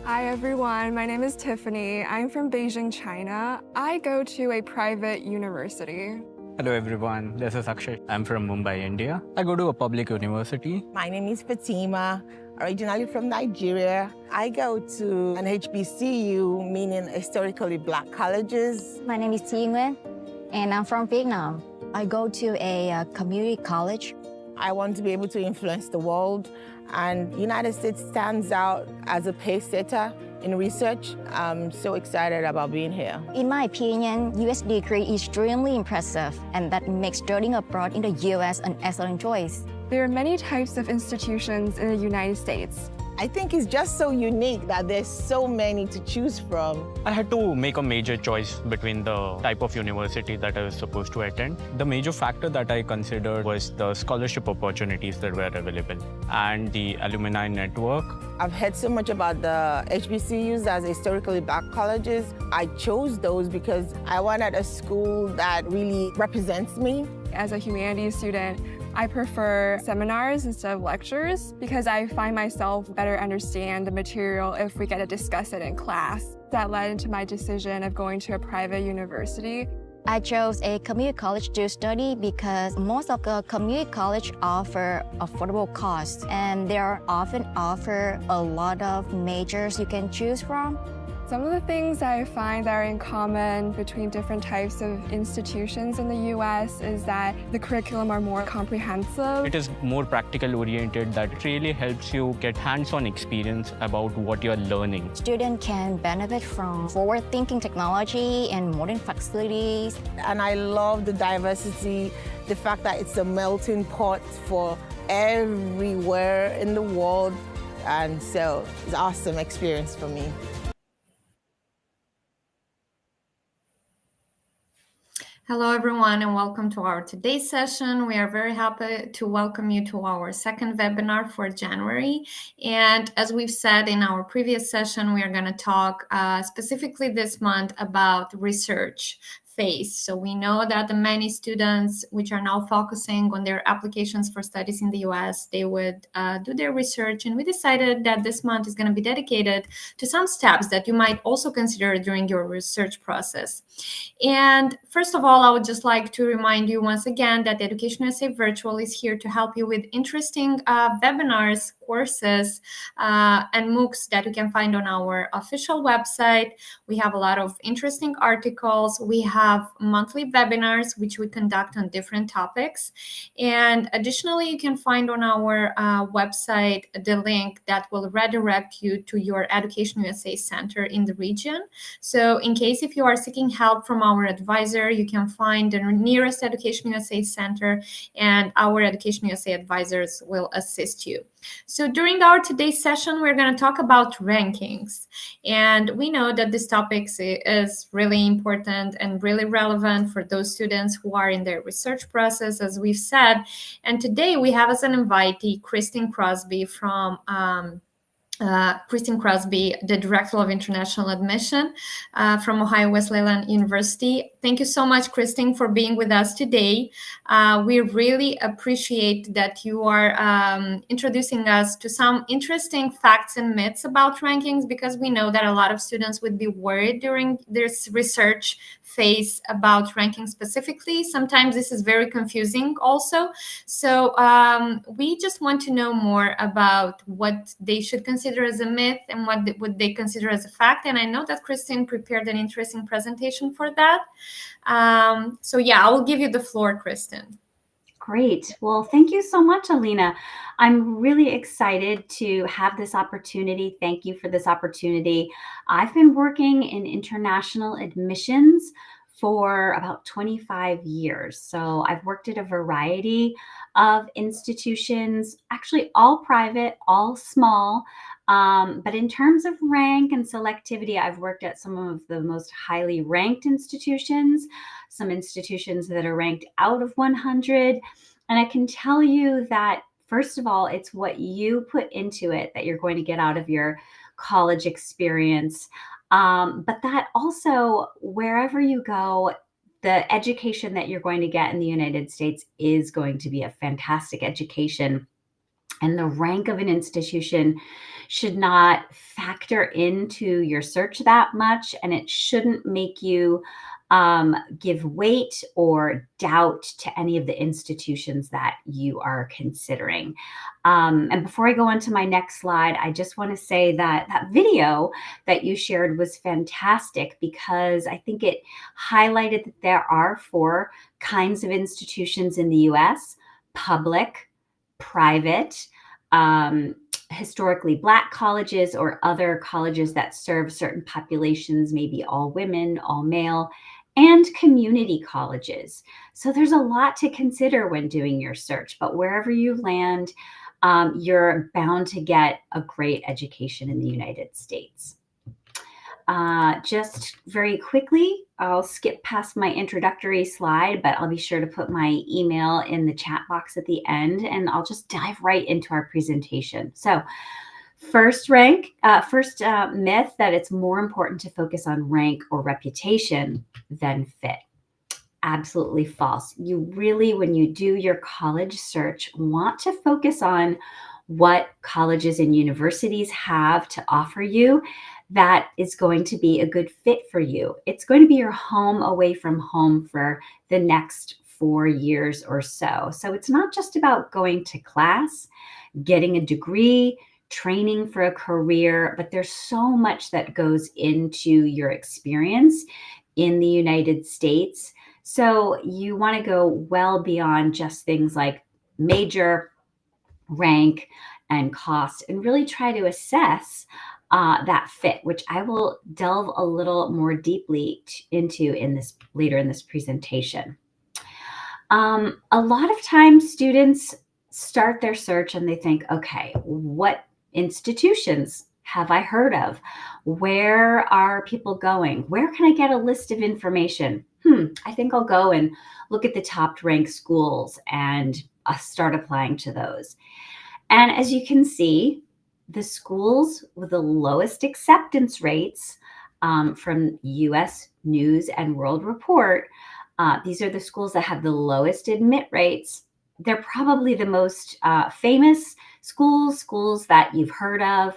Hi everyone, my name is Tiffany. I'm from Beijing, China. I go to a private university. Hello everyone, this is Akshay. I'm from Mumbai, India. I go to a public university. My name is Fatima, originally from Nigeria. I go to an HBCU, meaning historically black colleges. My name is Thi Nguyen, and I'm from Vietnam. I go to a community college. I want to be able to influence the world, and United States stands out as a pace setter in research. I'm so excited about being here. In my opinion, U.S. degree is extremely impressive, and that makes studying abroad in the U.S. an excellent choice. There are many types of institutions in the United States. I think it's just so unique that there's so many to choose from. I had to make a major choice between the type of university that I was supposed to attend. The major factor that I considered was the scholarship opportunities that were available and the alumni network. I've heard so much about the HBCUs as historically black colleges. I chose those because I wanted a school that really represents me. As a humanities student, I prefer seminars instead of lectures because I find myself better understand the material if we get to discuss it in class. That led into my decision of going to a private university. I chose a community college to study because most of the community college offer affordable costs, and they often offer a lot of majors you can choose from. Some of the things I find that are in common between different types of institutions in the US is that the curriculum are more comprehensive. It is more practical oriented that really helps you get hands-on experience about what you're learning. Students can benefit from forward-thinking technology and modern facilities. And I love the diversity, the fact that it's a melting pot for everywhere in the world. And so it's an awesome experience for me. Hello, everyone, and welcome to our today's session. We are very happy to welcome you to our second webinar for January. And as we've said in our previous session, we are going to talk specifically this month about research phase. So we know that the many students which are now focusing on their applications for studies in the US, they would do their research, and we decided that this month is going to be dedicated to some steps that you might also consider during your research process. And first of all, I would just like to remind you once again that Education USA Virtual is here to help you with interesting webinars, courses, and MOOCs that you can find on our official website. We have a lot of interesting articles. We have monthly webinars, which we conduct on different topics. And additionally, you can find on our website the link that will redirect you to your Education USA Center in the region. So in case if you are seeking help from our advisor, you can find the nearest Education USA Center, and our Education USA advisors will assist you. So during our today's session, we're going to talk about rankings. And we know that this topic is really important and really relevant for those students who are in their research process, as we've said. And today we have as an invitee Kristin Crosby from Kristin Crosby, the Director of International Admission from Ohio Wesleyan University. Thank you so much, Kristin, for being with us today. We really appreciate that you are introducing us to some interesting facts and myths about rankings, because we know that a lot of students would be worried during this research phase about ranking specifically. Sometimes this is very confusing also. So we just want to know more about what they should consider as a myth and what would they consider as a fact. And I know that Kristin prepared an interesting presentation for that. So yeah, I will give you the floor, Kristin. Great. Well, thank you so much, Alina. I'm really excited to have this opportunity. Thank you for this opportunity. I've been working in international admissions for about 25 years. So I've worked at a variety of institutions, actually all private, all small. But in terms of rank and selectivity, I've worked at some of the most highly ranked institutions, some institutions that are ranked out of 100. And I can tell you that, first of all, it's what you put into it that you're going to get out of your college experience. But that also, wherever you go, the education that you're going to get in the United States is going to be a fantastic education. And the rank of an institution should not factor into your search that much, and it shouldn't make you give weight or doubt to any of the institutions that you are considering. And before I go on to my next slide, I just want to say that that video that you shared was fantastic, because I think it highlighted that there are 4 kinds of institutions in the US: public, private, historically Black colleges, or other colleges that serve certain populations, maybe all women, all male, and community colleges. So there's a lot to consider when doing your search, but wherever you land, you're bound to get a great education in the United States. Just very quickly, I'll skip past my introductory slide, but I'll be sure to put my email in the chat box at the end, and I'll just dive right into our presentation. So first myth that it's more important to focus on rank or reputation than fit. Absolutely false. You really, when you do your college search, want to focus on what colleges and universities have to offer you that is going to be a good fit for you. It's going to be your home away from home for the next 4 years or so. So it's not just about going to class, getting a degree, training for a career, but there's so much that goes into your experience in the United States. So you want to go well beyond just things like major, rank, and cost, and really try to assess that fit, which I will delve a little more deeply into later in this presentation. A lot of times students start their search and they think, okay, what institutions have I heard of? Where are people going? Where can I get a list of information? I think I'll go and look at the top ranked schools and start applying to those. And as you can see, the schools with the lowest acceptance rates from US News and World Report, these are the schools that have the lowest admit rates. They're probably the most famous schools that you've heard of: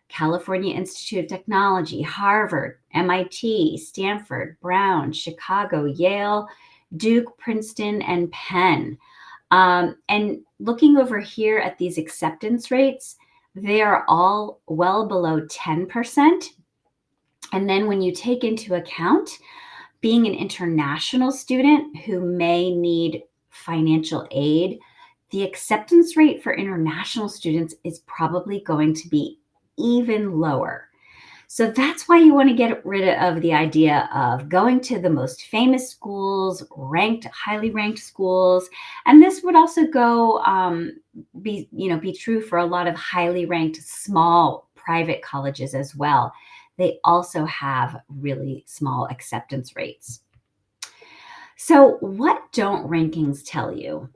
California Institute of Technology, Harvard, MIT, Stanford, Brown, Chicago, Yale, Duke, Princeton, and Penn. And looking over here at these acceptance rates, they are all well below 10%. And then when you take into account being an international student who may need financial aid, the acceptance rate for international students is probably going to be even lower. So that's why you want to get rid of the idea of going to the most famous schools, highly ranked schools. And this would also be true for a lot of highly ranked small private colleges as well. They also have really small acceptance rates. So what don't rankings tell you?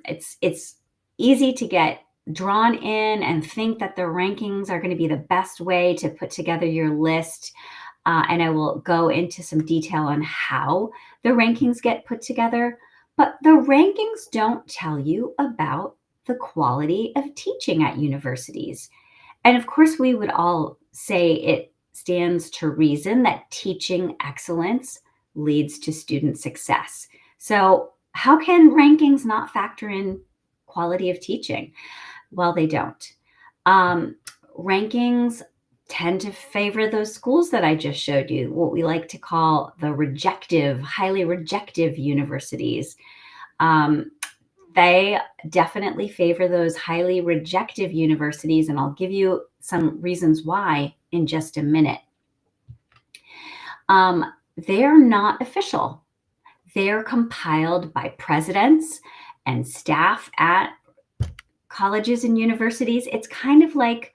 It's easy to get drawn in and think that the rankings are going to be the best way to put together your list. And I will go into some detail on how the rankings get put together. But the rankings don't tell you about the quality of teaching at universities. And of course, we would all say it stands to reason that teaching excellence leads to student success. So how can rankings not factor in quality of teaching? Well, they don't. Rankings tend to favor those schools that I just showed you, what we like to call the highly rejective universities. They definitely favor those highly rejective universities, and I'll give you some reasons why in just a minute. They're not official. They're compiled by presidents and staff at colleges and universities. It's kind of like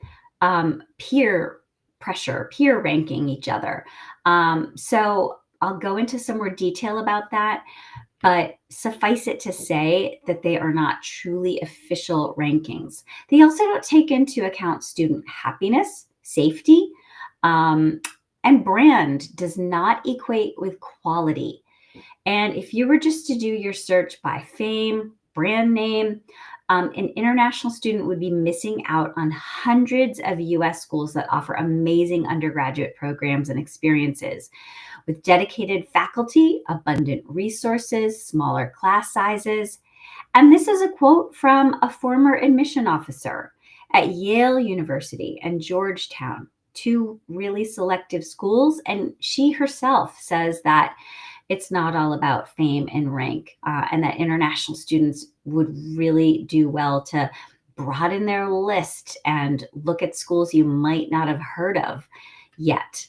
peer pressure, peer ranking each other. So I'll go into some more detail about that, but suffice it to say that they are not truly official rankings. They also don't take into account student happiness, safety, and brand does not equate with quality. And if you were just to do your search by fame, brand name, an international student would be missing out on hundreds of US schools that offer amazing undergraduate programs and experiences with dedicated faculty, abundant resources, smaller class sizes. And this is a quote from a former admission officer at Yale University and Georgetown, two really selective schools. And she herself says that it's not all about fame and rank, and that international students would really do well to broaden their list and look at schools you might not have heard of yet.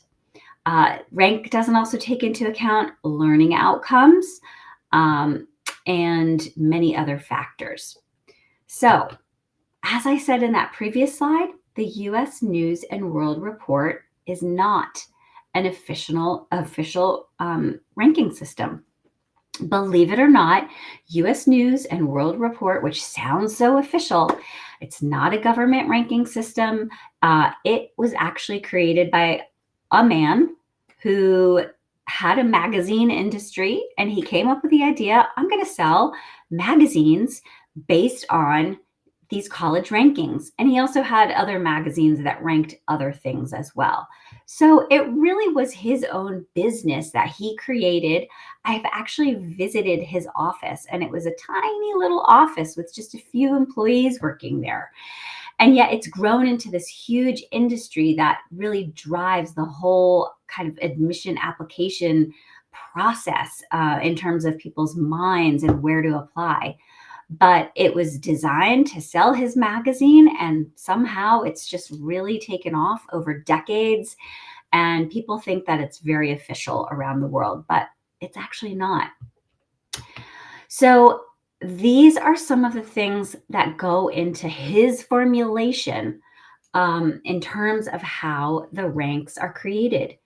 Rank doesn't also take into account learning outcomes and many other factors. So, as I said in that previous slide, the US News and World Report is not an official ranking system. Believe it or not, US News and World Report, which sounds so official, it's not a government ranking system. It was actually created by a man who had a magazine industry, and he came up with the idea, I'm going to sell magazines based on these college rankings. And he also had other magazines that ranked other things as well. So it really was his own business that he created. I've actually visited his office, and it was a tiny little office with just a few employees working there. And yet it's grown into this huge industry that really drives the whole kind of admission application process in terms of people's minds and where to apply. But it was designed to sell his magazine, and somehow it's just really taken off over decades. And people think that it's very official around the world, but it's actually not. So these are some of the things that go into his formulation in terms of how the ranks are created: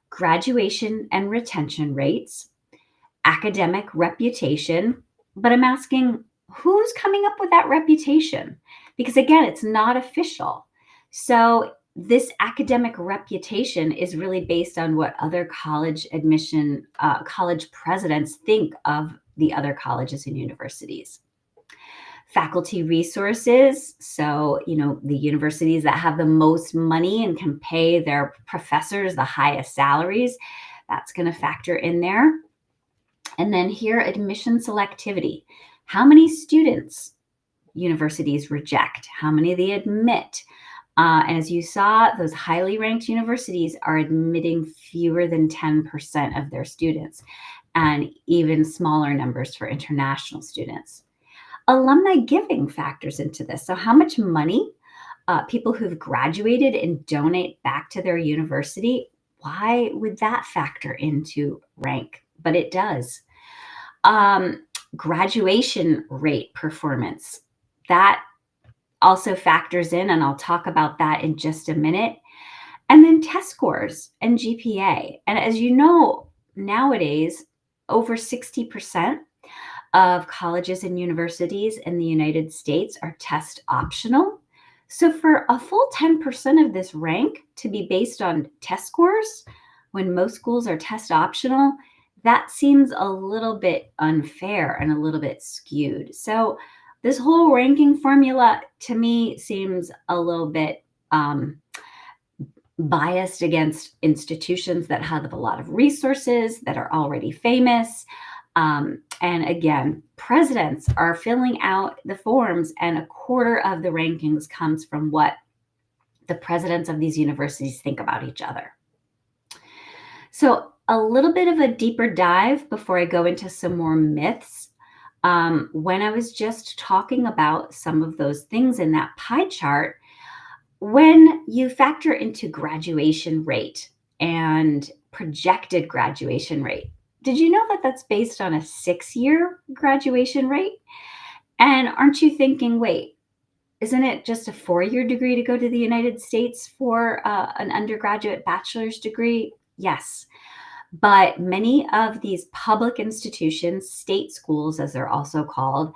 graduation and retention rates, academic reputation. But I'm asking, who's coming up with that reputation? Because again, it's not official. So this academic reputation is really based on what other college college presidents think of the other colleges and universities. Faculty resources. So, the universities that have the most money and can pay their professors the highest salaries, that's going to factor in there. And then here, admission selectivity. How many students universities reject? How many they admit? And as you saw, those highly ranked universities are admitting fewer than 10% of their students, and even smaller numbers for international students. Alumni giving factors into this. So how much money people who've graduated and donate back to their university, why would that factor into rank? But it does. Graduation rate performance, that also factors in, and I'll talk about that in just a minute. And then test scores and GPA. And as you know, nowadays, over 60% of colleges and universities in the United States are test optional. So for a full 10% of this rank to be based on test scores, when most schools are test optional, that seems a little bit unfair and a little bit skewed. So this whole ranking formula to me seems a little bit biased against institutions that have a lot of resources, that are already famous. And again, presidents are filling out the forms, and a quarter of the rankings comes from what the presidents of these universities think about each other. So a little bit of a deeper dive before I go into some more myths. When I was just talking about some of those things in that pie chart, when you factor into graduation rate and projected graduation rate, did you know that that's based on a 6-year graduation rate? And aren't you thinking, wait, isn't it just a 4-year degree to go to the United States for an undergraduate bachelor's degree? Yes. But many of these public institutions, state schools, as they're also called,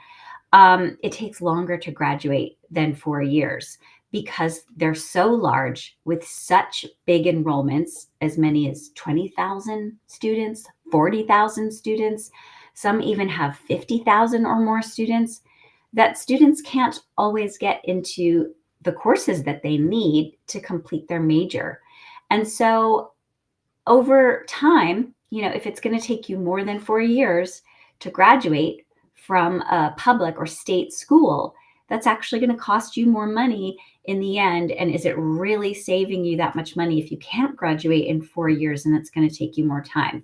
it takes longer to graduate than 4 years because they're so large with such big enrollments, as many as 20,000 students, 40,000 students. Some even have 50,000 or more students. that students can't always get into the courses that they need to complete their major. And so over time, if it's going to take you more than 4 years to graduate from a public or state school, that's actually going to cost you more money in the end. And is it really saving you that much money if you can't graduate in 4 years and it's going to take you more time?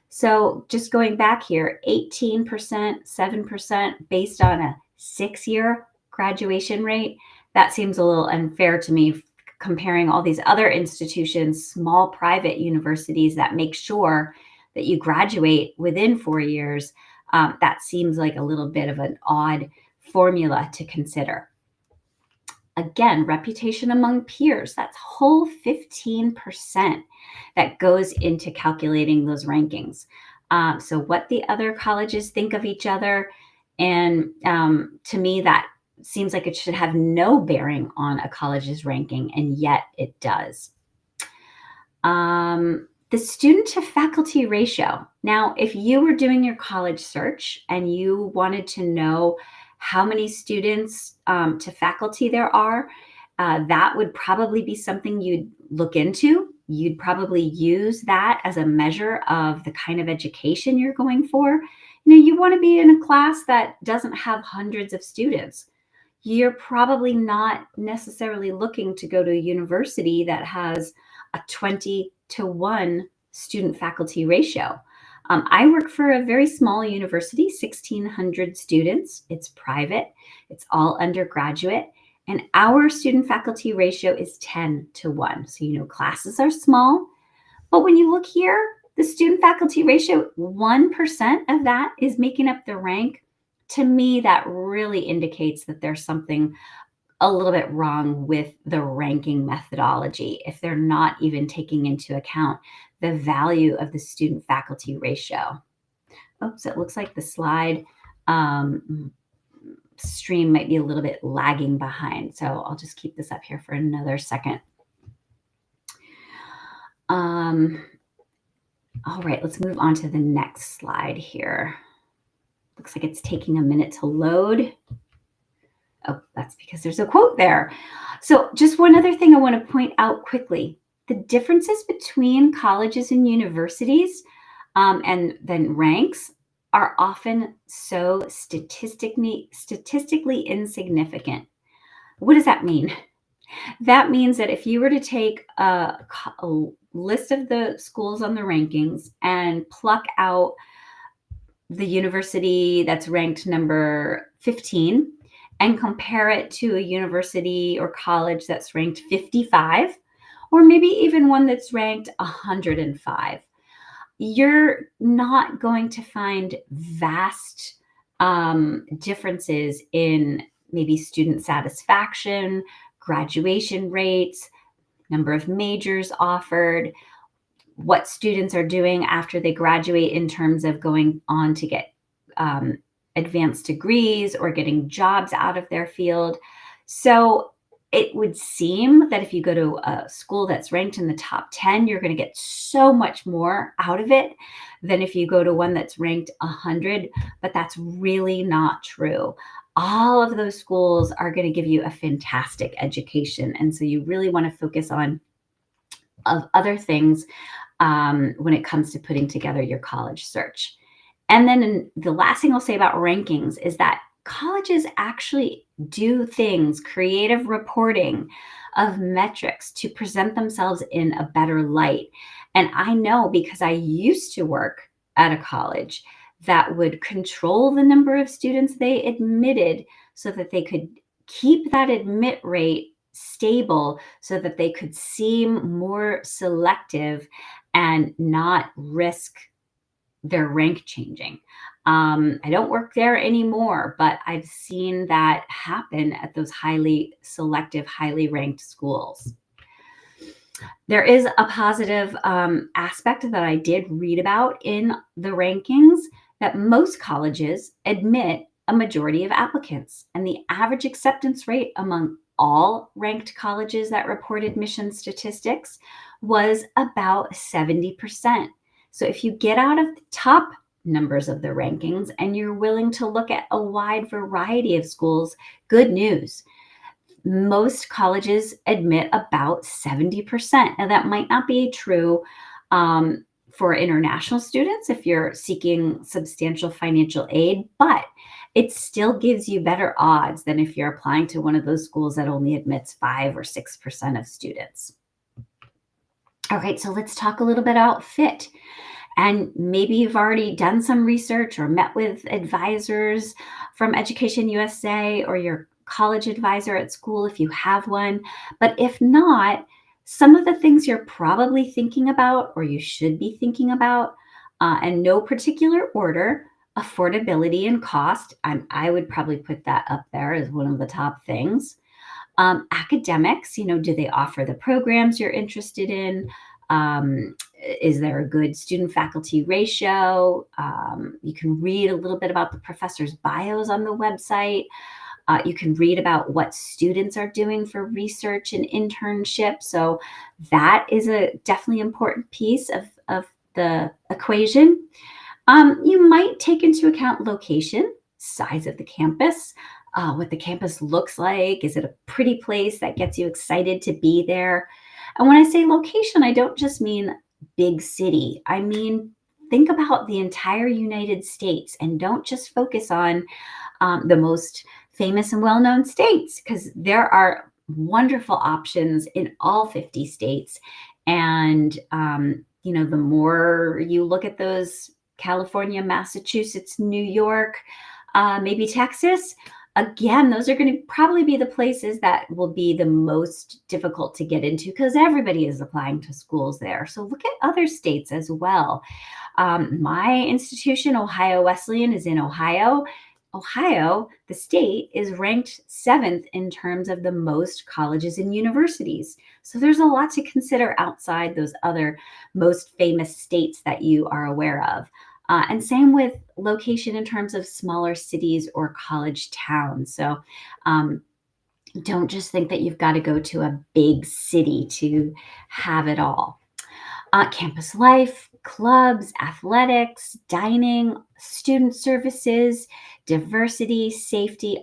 So just going back here, 18%, 7% based on a 6-year graduation rate, that seems a little unfair to me, comparing all these other institutions, small private universities that make sure that you graduate within 4 years. That seems like a little bit of an odd formula to consider. Again, reputation among peers, that's whole 15% that goes into calculating those rankings. So what the other colleges think of each other, and to me, that seems like it should have no bearing on a college's ranking, and yet it does. The student to faculty ratio. Now, if you were doing your college search and you wanted to know how many students to faculty there are, that would probably be something you'd look into. You'd probably use that as a measure of the kind of education you're going for. You want to be in a class that doesn't have hundreds of students. You're probably not necessarily looking to go to a university that has a 20-to-1 student faculty ratio. I work for a very small university, 1,600 students. It's private. It's all undergraduate. And our student faculty ratio is 10-to-1. So, classes are small. But when you look here, the student faculty ratio, 1% of that is making up the rank. To me, that really indicates that there's something a little bit wrong with the ranking methodology if they're not even taking into account the value of the student faculty ratio. Oops, it looks like the slide stream might be a little bit lagging behind. So I'll just keep this up here for another second. All right, let's move on to the next slide here. Looks like it's taking a minute to load. Oh, that's because there's a quote there. So just one other thing I want to point out quickly. The differences between colleges and universities and then ranks are often so statistically insignificant. What does that mean? That means that if you were to take a list of the schools on the rankings and pluck out the university that's ranked number 15 and compare it to a university or college that's ranked 55, or maybe even one that's ranked 105, you're not going to find vast differences in maybe student satisfaction, graduation rates, number of majors offered, what students are doing after they graduate in terms of going on to get advanced degrees or getting jobs out of their field. So it would seem that if you go to a school that's ranked in the top 10, you're going to get so much more out of it than if you go to one that's ranked 100, but that's really not true. All of those schools are going to give you a fantastic education. And so you really want to focus on other things when it comes to putting together your college search. And then the last thing I'll say about rankings is that colleges actually do things, creative reporting of metrics to present themselves in a better light. And I know because I used to work at a college that would control the number of students they admitted so that they could keep that admit rate stable so that they could seem more selective and not risk their rank changing. I don't work there anymore, but I've seen that happen at those highly selective, highly ranked schools. There is a positive aspect that I did read about in the rankings, that most colleges admit a majority of applicants, and the average acceptance rate among all ranked colleges that report admission statistics was about 70%. So if you get out of the top numbers of the rankings and you're willing to look at a wide variety of schools, good news. Most colleges admit about 70%. Now, that might not be true for international students if you're seeking substantial financial aid, but it still gives you better odds than if you're applying to one of those schools that only admits 5 or 6% of students. All right, so let's talk a little bit about fit. And maybe you've already done some research or met with advisors from Education USA or your college advisor at school if you have one. But if not, some of the things you're probably thinking about or you should be thinking about, in no particular order, affordability and cost. I would probably put that up there as one of the top things. Academics, do they offer the programs you're interested in? Is there a good student-faculty ratio? You can read a little bit about the professors' bios on the website. You can read about what students are doing for research and internship. So that is a definitely important piece of the equation. You might take into account location, size of the campus, what the campus looks like. Is it a pretty place that gets you excited to be there? And when I say location, I don't just mean big city. I mean, think about the entire United States and don't just focus on the most famous and well-known states, because there are wonderful options in all 50 states. And, the more you look at those, California, Massachusetts, New York, maybe Texas, again, those are going to probably be the places that will be the most difficult to get into because everybody is applying to schools there. So look at other states as well. My institution, Ohio Wesleyan, is in Ohio. Ohio, the state, is ranked 7th in terms of the most colleges and universities. So there's a lot to consider outside those other most famous states that you are aware of. And same with location in terms of smaller cities or college towns. So don't just think that you've got to go to a big city to have it all. Campus life, clubs, athletics, dining, student services, diversity, safety.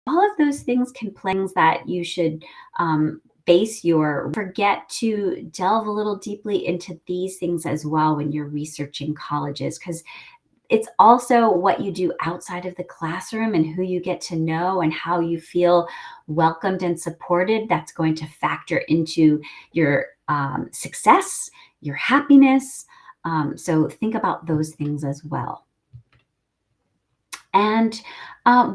All of those things can play things that you should forget to delve a little deeply into these things as well when you're researching colleges, because it's also what you do outside of the classroom and who you get to know and how you feel welcomed and supported. That's going to factor into your success, your happiness. So think about those things as well. And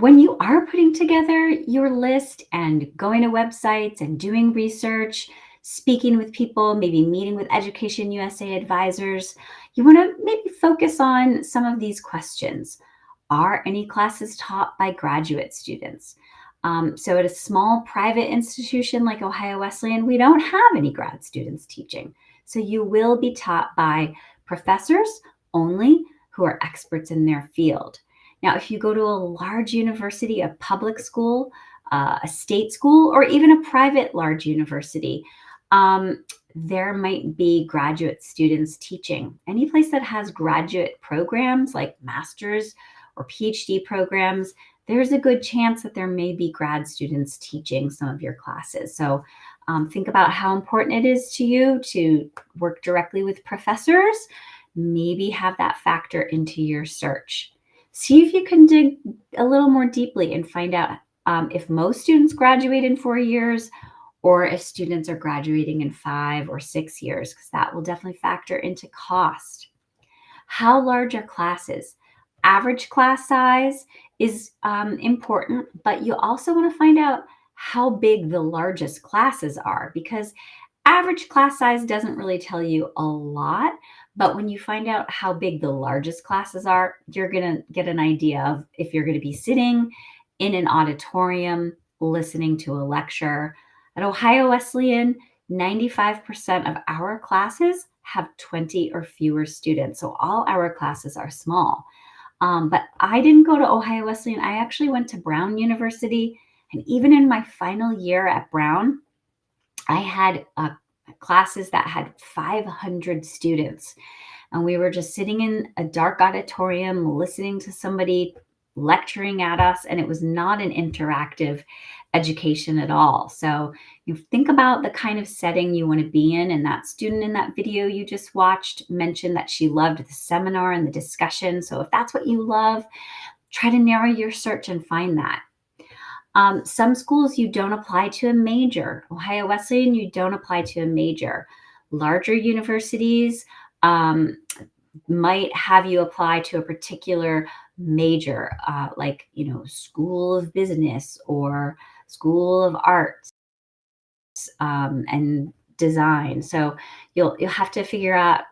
when you are putting together your list and going to websites and doing research, speaking with people, maybe meeting with Education USA advisors, you want to maybe focus on some of these questions. Are any classes taught by graduate students? So at a small private institution like Ohio Wesleyan, we don't have any grad students teaching. So you will be taught by professors only who are experts in their field. Now, if you go to a large university, a public school, a state school, or even a private large university, there might be graduate students teaching. Any place that has graduate programs like master's or PhD programs, there's a good chance that there may be grad students teaching some of your classes. So think about how important it is to you to work directly with professors. Maybe have that factor into your search. See if you can dig a little more deeply and find out if most students graduate in 4 years or if students are graduating in 5 or 6 years, because that will definitely factor into cost. How large are classes? Average class size is important, but you also want to find out how big the largest classes are, because average class size doesn't really tell you a lot. But when you find out how big the largest classes are, you're going to get an idea of if you're going to be sitting in an auditorium, listening to a lecture. At Ohio Wesleyan, 95% of our classes have 20 or fewer students. So all our classes are small. But I didn't go to Ohio Wesleyan. I actually went to Brown University. And even in my final year at Brown, I had classes that had 500 students. And we were just sitting in a dark auditorium listening to somebody lecturing at us, and it was not an interactive education at all. So you think about the kind of setting you want to be in. And that student in that video you just watched mentioned that she loved the seminar and the discussion. So if that's what you love, try to narrow your search and find that. Some schools you don't apply to a major. Ohio Wesleyan, you don't apply to a major. Larger universities might have you apply to a particular major, like, School of Business or School of Arts and Design. So you'll have to figure out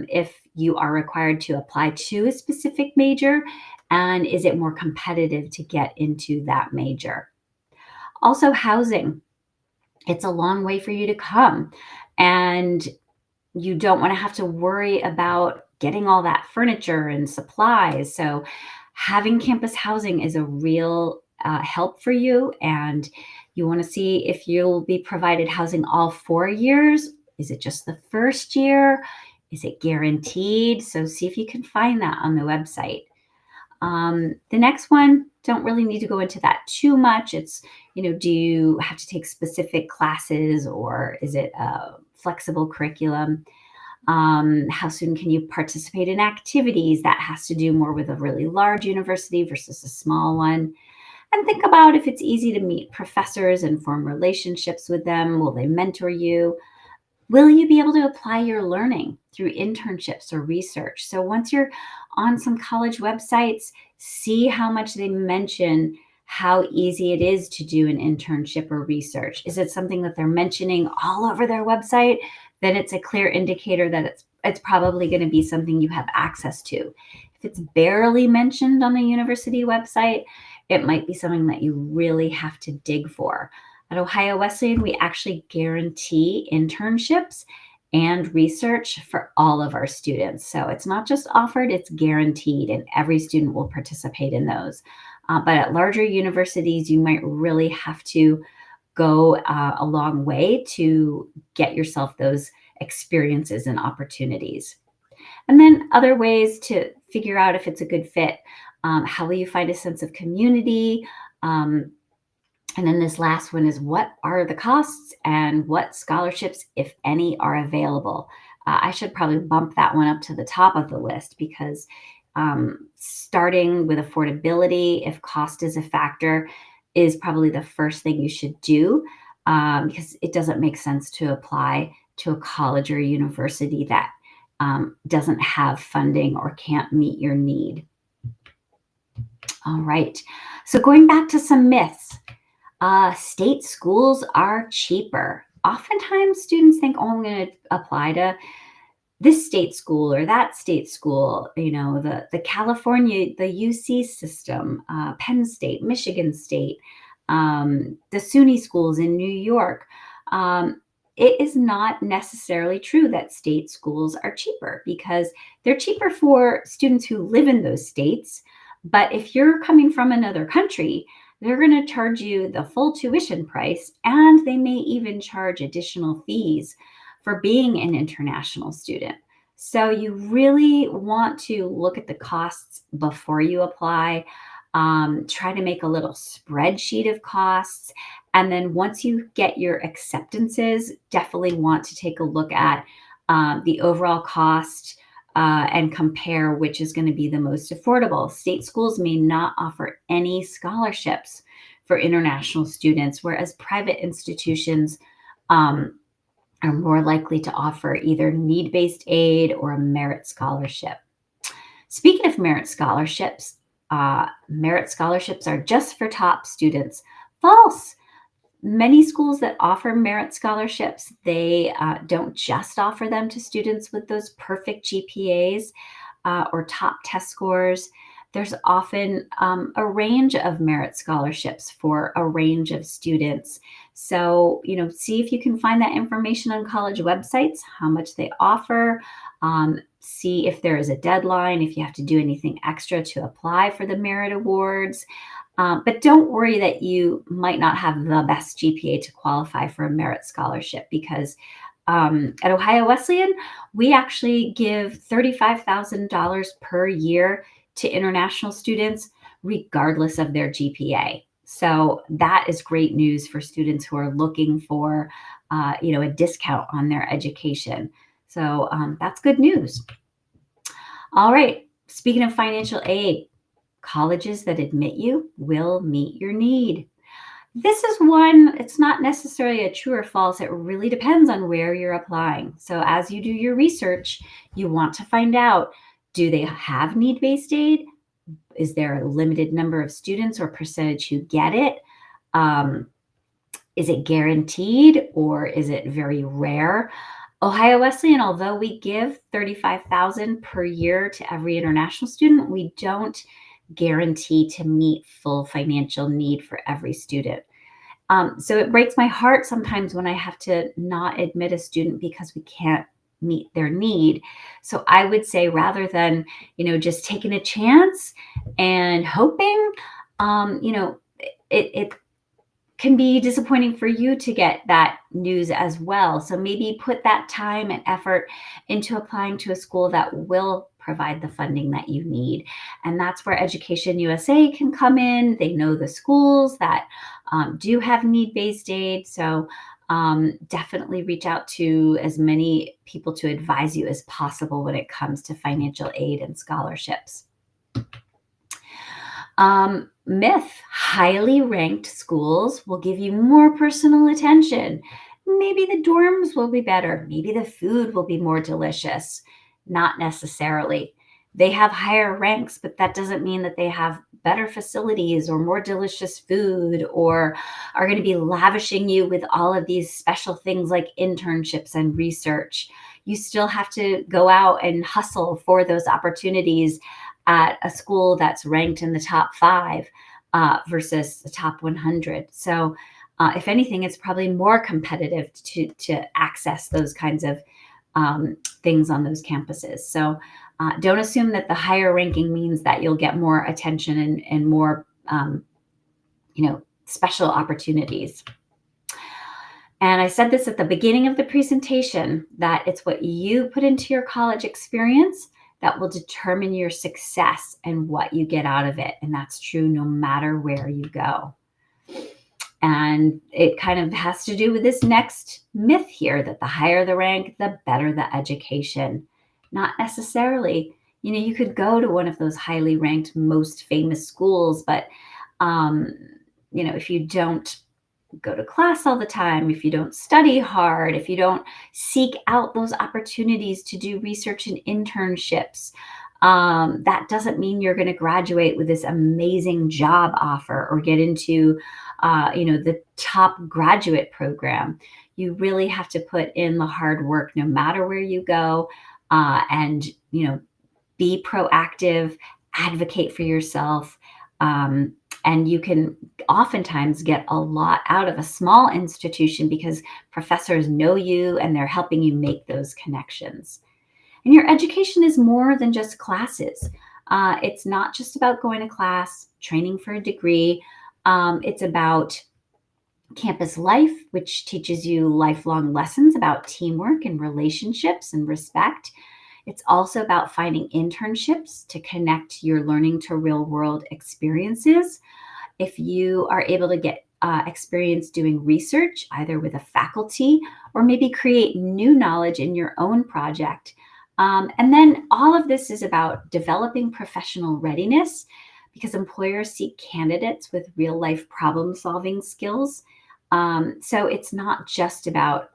if you are required to apply to a specific major, and is it more competitive to get into that major. Also, housing. It's a long way for you to come, and you don't want to have to worry about getting all that furniture and supplies. So having campus housing is a real help for you, and you want to see if you'll be provided housing all 4 years. Is it just the first year? Is it guaranteed? So see if you can find that on the website. The next one, don't really need to go into that too much. It's, do you have to take specific classes, or is it a flexible curriculum? How soon can you participate in activities? That has to do more with a really large university versus a small one. And think about if it's easy to meet professors and form relationships with them. Will they mentor you? Will you be able to apply your learning through internships or research? So once you're on some college websites, see how much they mention how easy it is to do an internship or research. Is it something that they're mentioning all over their website? Then it's a clear indicator that it's probably going to be something you have access to. If it's barely mentioned on the university website, it might be something that you really have to dig for. At Ohio Wesleyan, we actually guarantee internships and research for all of our students. So it's not just offered, it's guaranteed, and every student will participate in those. But at larger universities, you might really have to go a long way to get yourself those experiences and opportunities. And then other ways to figure out if it's a good fit. How will you find a sense of community? And then this last one is, what are the costs and what scholarships, if any, are available? I should probably bump that one up to the top of the list, because starting with affordability, if cost is a factor, is probably the first thing you should do, because it doesn't make sense to apply to a college or university that doesn't have funding or can't meet your need. All right, so going back to some myths. State schools are cheaper. Oftentimes students think, oh, I'm going to apply to this state school or that state school, the California, the UC system, Penn State, Michigan State, the SUNY schools in New York. It is not necessarily true that state schools are cheaper, because they're cheaper for students who live in those states. But if you're coming from another country, they're going to charge you the full tuition price, and they may even charge additional fees for being an international student. So you really want to look at the costs before you apply. Try to make a little spreadsheet of costs. And then once you get your acceptances, definitely want to take a look at the overall cost and compare which is going to be the most affordable. State schools may not offer any scholarships for international students, whereas private institutions are more likely to offer either need-based aid or a merit scholarship. Speaking of merit scholarships are just for top students. False. Many schools that offer merit scholarships, they don't just offer them to students with those perfect GPAs or top test scores. There's often a range of merit scholarships for a range of students. So, see if you can find that information on college websites, how much they offer, see if there is a deadline, if you have to do anything extra to apply for the merit awards. But don't worry that you might not have the best GPA to qualify for a merit scholarship, because At Ohio Wesleyan, we actually give $35,000 per year to international students, regardless of their GPA. So that is great news for students who are looking for, a discount on their education. So that's good news. All right. Speaking of financial aid, colleges that admit you will meet your need. This is one, it's not necessarily a true or false. It really depends on where you're applying. So as you do your research, you want to find out, do they have need-based aid? Is there a limited number of students or percentage who get it? Is it guaranteed or is it very rare? Ohio Wesleyan, although we give $35,000 per year to every international student, we don't guarantee to meet full financial need for every student. So it breaks my heart sometimes when I have to not admit a student because we can't meet their need. So I would say rather than, just taking a chance and hoping, it can be disappointing for you to get that news as well. So maybe put that time and effort into applying to a school that will provide the funding that you need. And that's where Education USA can come in. They know the schools that do have need-based aid. So definitely reach out to as many people to advise you as possible when it comes to financial aid and scholarships. Myth, highly ranked schools will give you more personal attention. Maybe the dorms will be better. Maybe the food will be more delicious. Not necessarily. They have higher ranks, but that doesn't mean that they have better facilities or more delicious food or are going to be lavishing you with all of these special things like internships and research. You still have to go out and hustle for those opportunities at a school that's ranked in the top 5 versus the top 100. So if anything, it's probably more competitive to access those kinds of things on those campuses. So don't assume that the higher ranking means that you'll get more attention and more, special opportunities. And I said this at the beginning of the presentation, that it's what you put into your college experience that will determine your success and what you get out of it. And that's true no matter where you go. And it kind of has to do with this next myth here, that the higher the rank, the better the education. Not necessarily. You could go to one of those highly ranked, most famous schools, but, if you don't go to class all the time, if you don't study hard, if you don't seek out those opportunities to do research and internships, that doesn't mean you're going to graduate with this amazing job offer or get into, the top graduate program. You really have to put in the hard work no matter where you go, and, be proactive, advocate for yourself. And you can oftentimes get a lot out of a small institution because professors know you and they're helping you make those connections. And your education is more than just classes. It's not just about going to class, training for a degree. It's about campus life, which teaches you lifelong lessons about teamwork and relationships and respect. It's also about finding internships to connect your learning to real world experiences. If you are able to get experience doing research, either with a faculty or maybe create new knowledge in your own project. And then all of this is about developing professional readiness, because employers seek candidates with real life problem solving skills. So it's not just about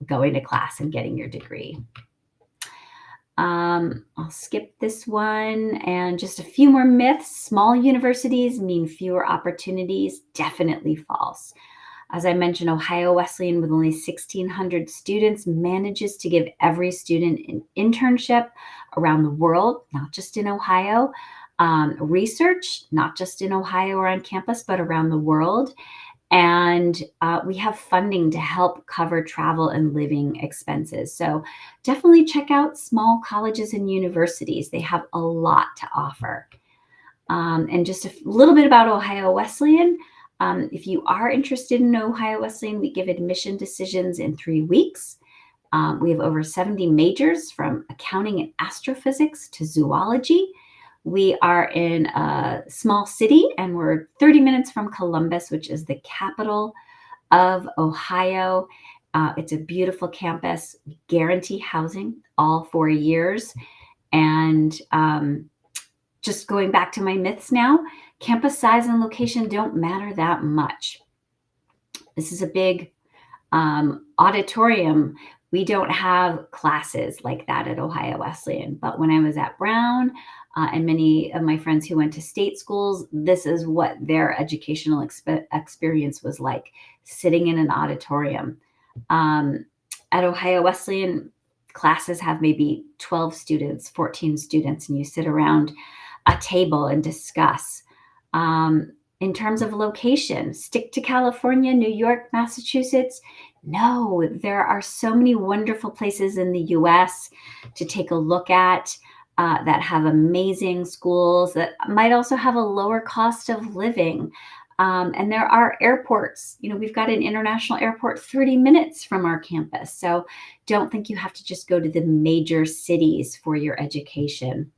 going to class and getting your degree. I'll skip this one, and just a few more myths. Small universities mean fewer opportunities. Definitely false. As I mentioned, Ohio Wesleyan, with only 1,600 students, manages to give every student an internship around the world, not just in Ohio. Research, not just in Ohio or on campus, but around the world. And we have funding to help cover travel and living expenses. So definitely check out small colleges and universities. They have a lot to offer. And just a little bit about Ohio Wesleyan. If you are interested in Ohio Wesleyan, we give admission decisions in 3 weeks. We have over 70 majors from accounting and astrophysics to zoology. We are in a small city, and we're 30 minutes from Columbus, which is the capital of Ohio. It's a beautiful campus. We guarantee housing all 4 years. And just going back to my myths now, campus size and location don't matter that much. This is a big auditorium. We don't have classes like that at Ohio Wesleyan, but when I was at Brown and many of my friends who went to state schools, this is what their educational experience was like, sitting in an auditorium. At Ohio Wesleyan, classes have maybe 12 students, 14 students, and you sit around a table and discuss. In terms of location, stick to California, New York, Massachusetts. No, there are so many wonderful places in the US to take a look at that have amazing schools that might also have a lower cost of living. And there are airports. You know, we've got an international airport 30 minutes from our campus. So don't think you have to just go to the major cities for your education.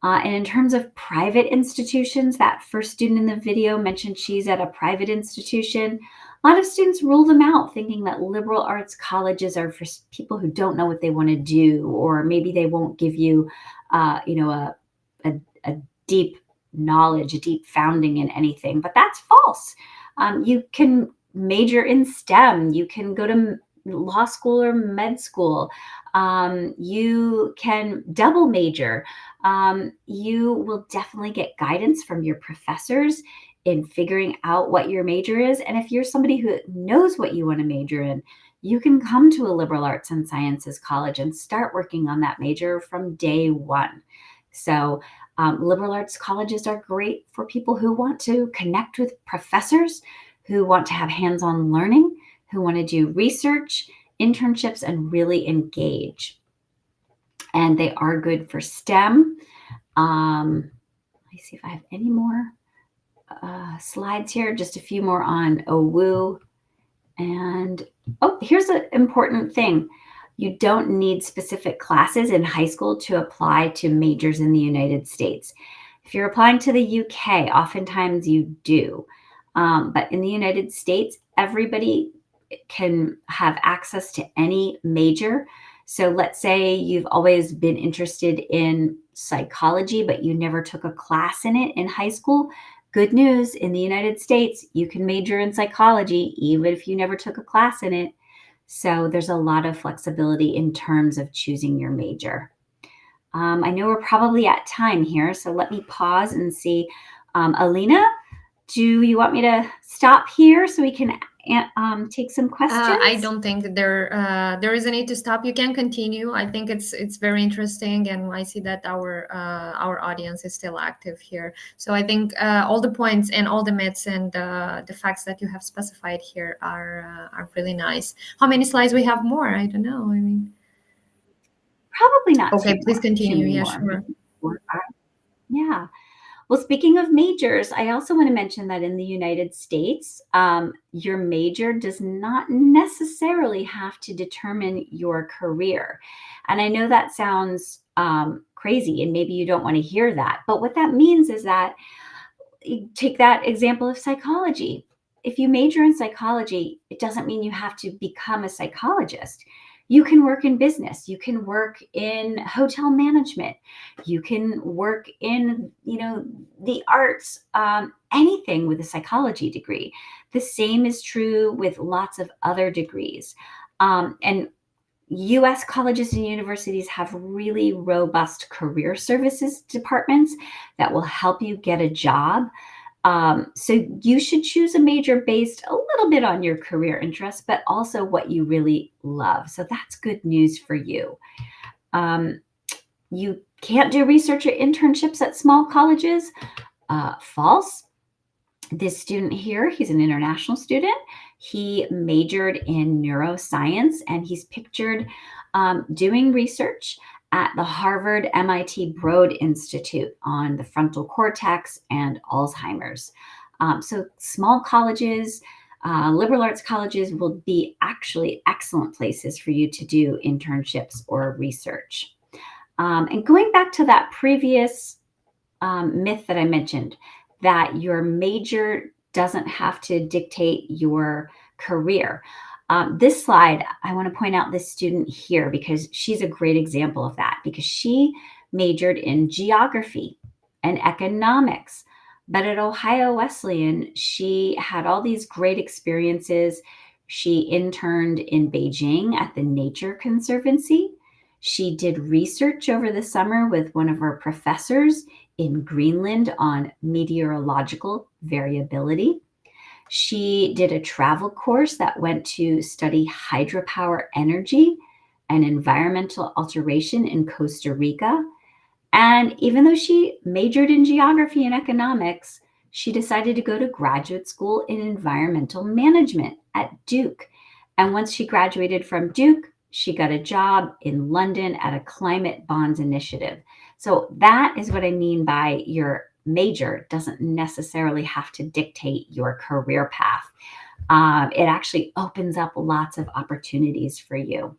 And in terms of private institutions, that first student in the video mentioned she's at a private institution. A lot of students rule them out, thinking that liberal arts colleges are for people who don't know what they want to do, or maybe they won't give you, a deep knowledge, a deep founding in anything. But that's false. You can major in STEM. You can go to law school or med school. You can double major. You will definitely get guidance from your professors in figuring out what your major is. And if you're somebody who knows what you want to major in, you can come to a liberal arts and sciences college and start working on that major from day one. So liberal arts colleges are great for people who want to connect with professors, who want to have hands-on learning, who want to do research, internships, and really engage. And they are good for STEM. Let me see if I have any more slides here. Just a few more on OWU. And here's an important thing. You don't need specific classes in high school to apply to majors in the United States. If you're applying to the UK, oftentimes you do. But in the United States, everybody can have access to any major. So let's say you've always been interested in psychology, but you never took a class in it in high school. Good news, in the United States, you can major in psychology, even if you never took a class in it. So there's a lot of flexibility in terms of choosing your major. I know we're probably at time here, so let me pause and see. Alina, do you want me to stop here so we can take some questions? I don't think there is a need to stop. You can continue. I think it's very interesting, and I see that our audience is still active here. So I think all the points and all the myths and the facts that you have specified here are really nice. How many slides we have more? I don't know. I mean, probably not. Okay, please continue. Yeah, sure. Yeah. Well, speaking of majors, I also want to mention that in the United States, your major does not necessarily have to determine your career. And I know that sounds crazy, and maybe you don't want to hear that. But what that means is that, take that example of psychology. If you major in psychology, it doesn't mean you have to become a psychologist. You can work in business. You can work in hotel management. You can work in, the arts, anything with a psychology degree. The same is true with lots of other degrees. And U.S. colleges and universities have really robust career services departments that will help you get a job. So you should choose a major based a little bit on your career interests, but also what you really love. So that's good news for you. You can't do research or internships at small colleges. False. This student here, he's an international student. He majored in neuroscience, and he's pictured doing research at the Harvard MIT Broad Institute on the frontal cortex and Alzheimer's. So small colleges, Liberal arts colleges will be actually excellent places for you to do internships or research. And going back to that previous myth that I mentioned, that your major doesn't have to dictate your career. This slide, I want to point out this student here because she's a great example of that, because she majored in geography and economics. But at Ohio Wesleyan, she had all these great experiences. She interned in Beijing at the Nature Conservancy. She did research over the summer with one of our professors in Greenland on meteorological variability. She did a travel course that went to study hydropower energy and environmental alteration in Costa Rica. And even though she majored in geography and economics, she decided to go to graduate school in environmental management at Duke. And once she graduated from Duke, she got a job in London at a climate bonds initiative. So that is what I mean by your major doesn't necessarily have to dictate your career path. It actually opens up lots of opportunities for you.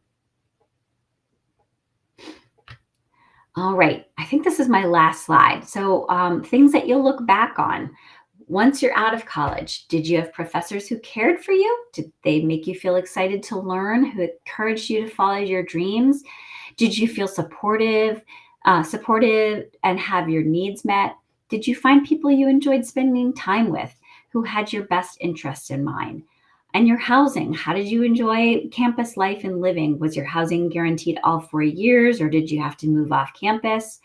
All right, I think this is my last slide. So things that you'll look back on. Once you're out of college, did you have professors who cared for you? Did they make you feel excited to learn, who encouraged you to follow your dreams? Did you feel supportive and have your needs met? Did you find people you enjoyed spending time with who had your best interests in mind? And your housing, how did you enjoy campus life and living? Was your housing guaranteed all 4 years, or did you have to move off campus?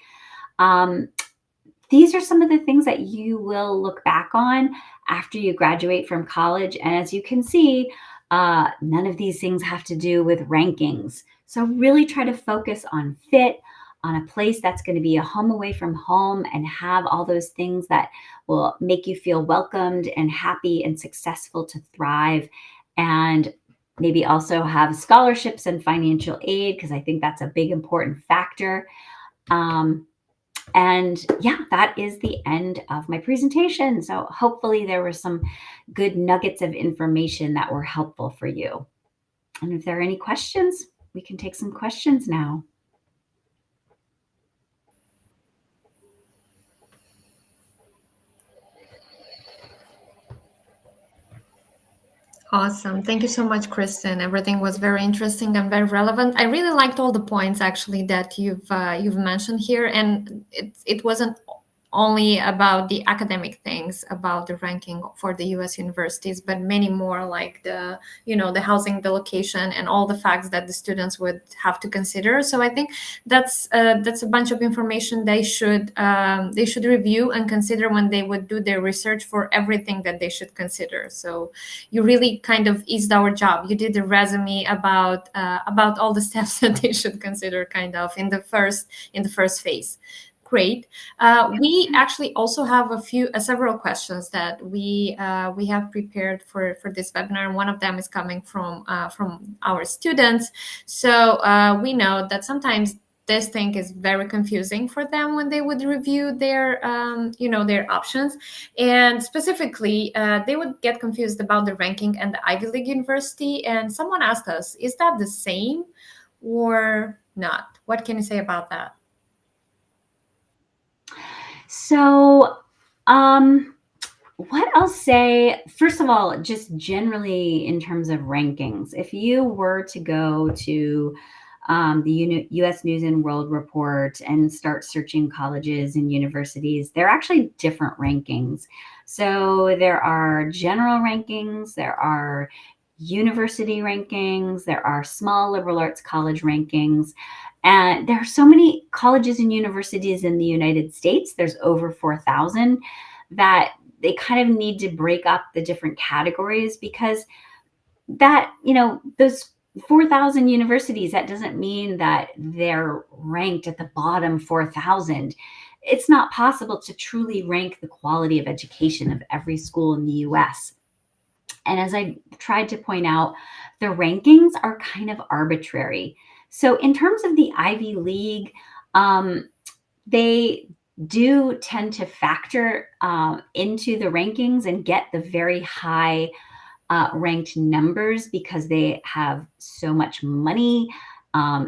These are some of the things that you will look back on after you graduate from college. And as you can see, none of these things have to do with rankings. So really try to focus on fit, on a place that's going to be a home away from home and have all those things that will make you feel welcomed and happy and successful to thrive. And maybe also have scholarships and financial aid, because I think that's a big important factor. And yeah, that is the end of my presentation. So hopefully there were some good nuggets of information that were helpful for you. And if there are any questions, we can take some questions now. Awesome. Thank you so much, Kristin. Everything was very interesting and very relevant. I really liked all the points actually that you've mentioned here, and it wasn't only about the academic things, about the ranking for the U.S. universities, but many more, like the housing, the location, and all the facts that the students would have to consider. So I think that's a bunch of information they should review and consider when they would do their research for everything that they should consider. So you really kind of eased our job. You did a resume about all the steps that they should consider, kind of in the first phase. Great. We actually also have several questions that we have prepared for this webinar, and one of them is coming from our students. So we know that sometimes this thing is very confusing for them when they would review their options, and specifically they would get confused about the ranking and the Ivy League university. And someone asked us, is that the same or not? What can you say about that? So, what I'll say, first of all, just generally in terms of rankings, if you were to go to the U.S. News and World Report and start searching colleges and universities, they're actually different rankings. So there are general rankings, there are university rankings, there are small liberal arts college rankings. And there are so many colleges and universities in the United States, there's over 4,000, that they kind of need to break up the different categories, because that, those 4,000 universities, that doesn't mean that they're ranked at the bottom 4,000. It's not possible to truly rank the quality of education of every school in the US. And as I tried to point out, the rankings are kind of arbitrary. So in terms of the Ivy League, they do tend to factor into the rankings and get the very high ranked numbers because they have so much money.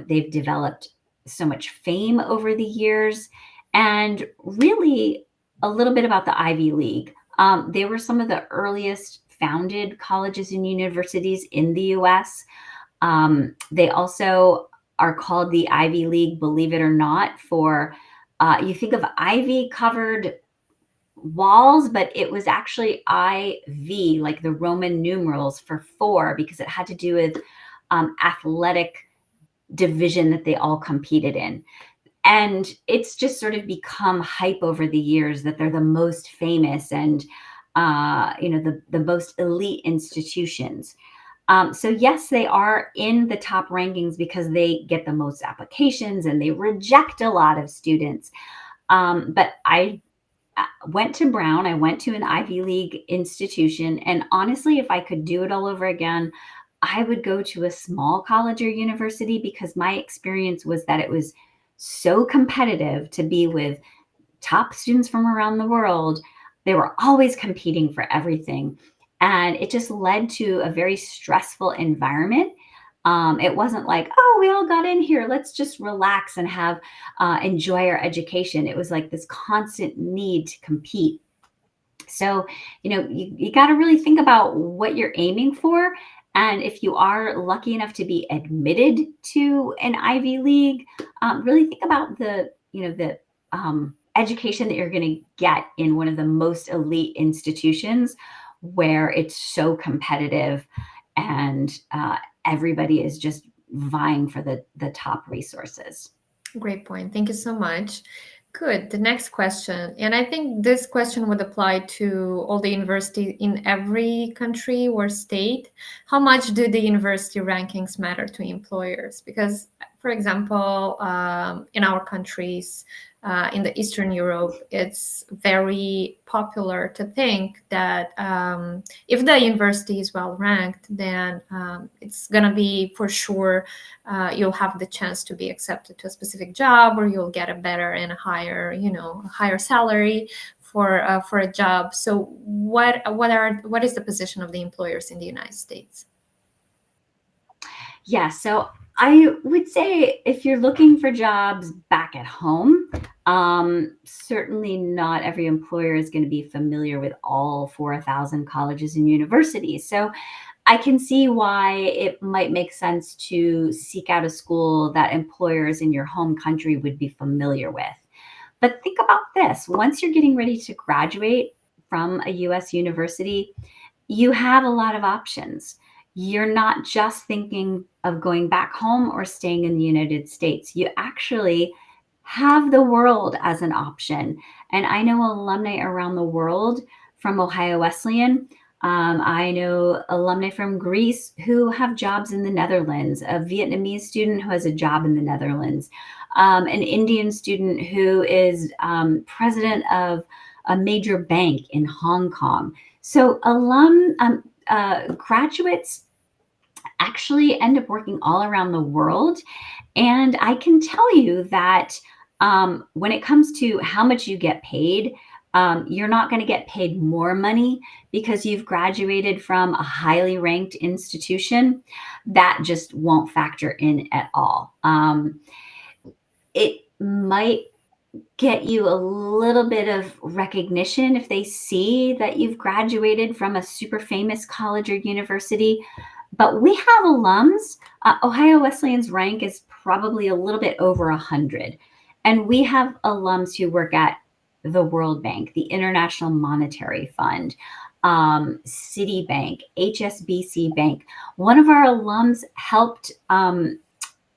They've developed so much fame over the years. And really, a little bit about the Ivy League. They were some of the earliest founded colleges and universities in the US. They also are called the Ivy League, believe it or not, for you think of ivy covered walls, but it was actually IV, like the Roman numerals for 4, because it had to do with athletic division that they all competed in. And it's just sort of become hype over the years that they're the most famous and the most elite institutions. So yes, they are in the top rankings because they get the most applications and they reject a lot of students. But I went to Brown. I went to an Ivy League institution. And honestly, if I could do it all over again, I would go to a small college or university because my experience was that it was so competitive to be with top students from around the world. They were always competing for everything. And it just led to a very stressful environment. It wasn't like, oh, we all got in here, let's just relax and have enjoy our education. It was like this constant need to compete. So, you got to really think about what you're aiming for. And if you are lucky enough to be admitted to an Ivy League, really think about the education that you're going to get in one of the most elite institutions where it's so competitive and everybody is just vying for the top resources. Great point. Thank you so much. Good. The next question, and I think this question would apply to all the universities in every country or state. How much do the university rankings matter to employers? Because, for example, in our countries, in the Eastern Europe, it's very popular to think that if the university is well ranked, then it's going to be for sure you'll have the chance to be accepted to a specific job, or you'll get a better and a higher salary for a job. So what is the position of the employers in the United States? Yeah, so I would say if you're looking for jobs back at home, certainly not every employer is going to be familiar with all 4,000 colleges and universities. So I can see why it might make sense to seek out a school that employers in your home country would be familiar with. But think about this. Once you're getting ready to graduate from a US university, you have a lot of options. You're not just thinking of going back home or staying in the United States. You actually have the world as an option. And I know alumni around the world from Ohio Wesleyan. I know alumni from Greece who have jobs in the Netherlands, a Vietnamese student who has a job in the Netherlands, an Indian student who is president of a major bank in Hong Kong. So graduates actually end up working all around the world. And I can tell you that when it comes to how much you get paid, you're not going to get paid more money because you've graduated from a highly ranked institution. That just won't factor in at all. It might get you a little bit of recognition if they see that you've graduated from a super famous college or university. But we have alums. Ohio Wesleyan's rank is probably a little bit over 100. And we have alums who work at the World Bank, the International Monetary Fund, Citibank, HSBC Bank. One of our alums helped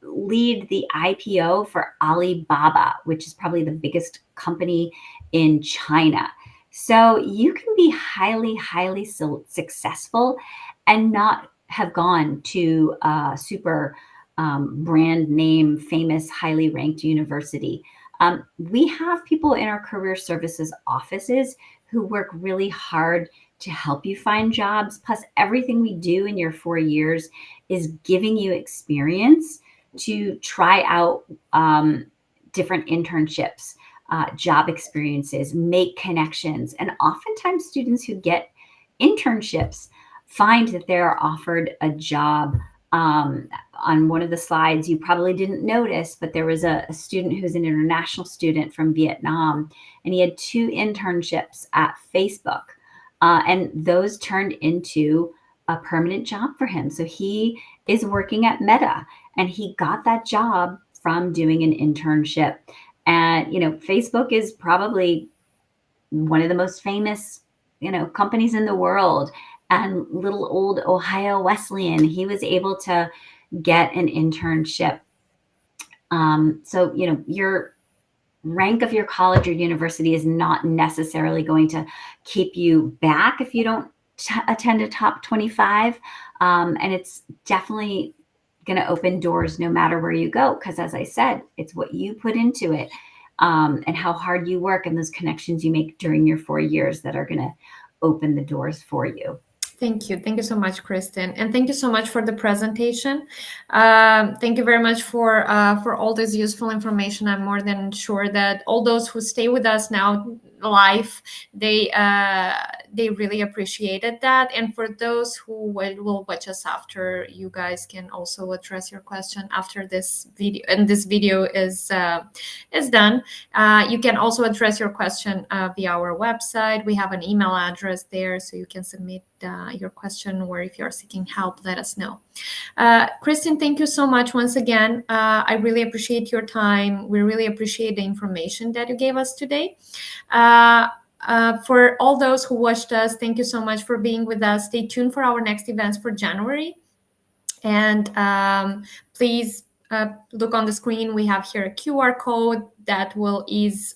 lead the IPO for Alibaba, which is probably the biggest company in China. So you can be highly, highly successful and not have gone to a super brand name, famous, highly ranked university. We have people in our career services offices who work really hard to help you find jobs. Plus, everything we do in your 4 years is giving you experience to try out different internships, job experiences, make connections. And oftentimes students who get internships find that they're offered a job. On one of the slides, you probably didn't notice, but there was a student who's an international student from Vietnam, and he had 2 internships at Facebook, and those turned into a permanent job for him. So he is working at Meta, and he got that job from doing an internship. And, Facebook is probably one of the most famous, companies in the world. And little old Ohio Wesleyan, he was able to get an internship. So, your rank of your college or university is not necessarily going to keep you back if you don't attend a top 25. And it's definitely going to open doors no matter where you go. Because as I said, it's what you put into it, and how hard you work and those connections you make during your 4 years that are going to open the doors for you. Thank you. Thank you so much, Kristin. And thank you so much for the presentation. Thank you very much for all this useful information. I'm more than sure that all those who stay with us now live, they really appreciated that. And for those who will watch us after, you guys can also address your question after this video. And this video is done. You can also address your question via our website. We have an email address there, so you can submit your question, or if you're seeking help, let us know. Kristin, thank you so much once again. I really appreciate your time. We really appreciate the information that you gave us today. For all those who watched us, thank you so much for being with us. Stay tuned for our next events for January. And please look on the screen. We have here a QR code that will ease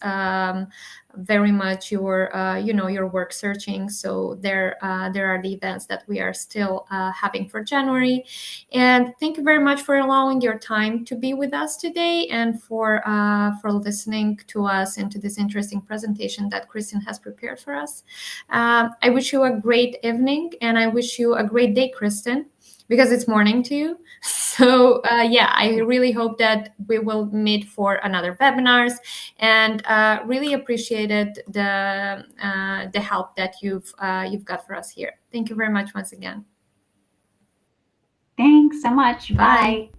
very much your your work searching. So there are the events that we are still having for January. And thank you very much for allowing your time to be with us today, and for listening to us and to this interesting presentation that Kristin has prepared for us. I wish you a great evening, and I wish you a great day, Kristin, because it's morning to you. So I really hope that we will meet for another webinars, and really appreciated the help that you've got for us here. Thank you very much once again. Thanks so much. Bye.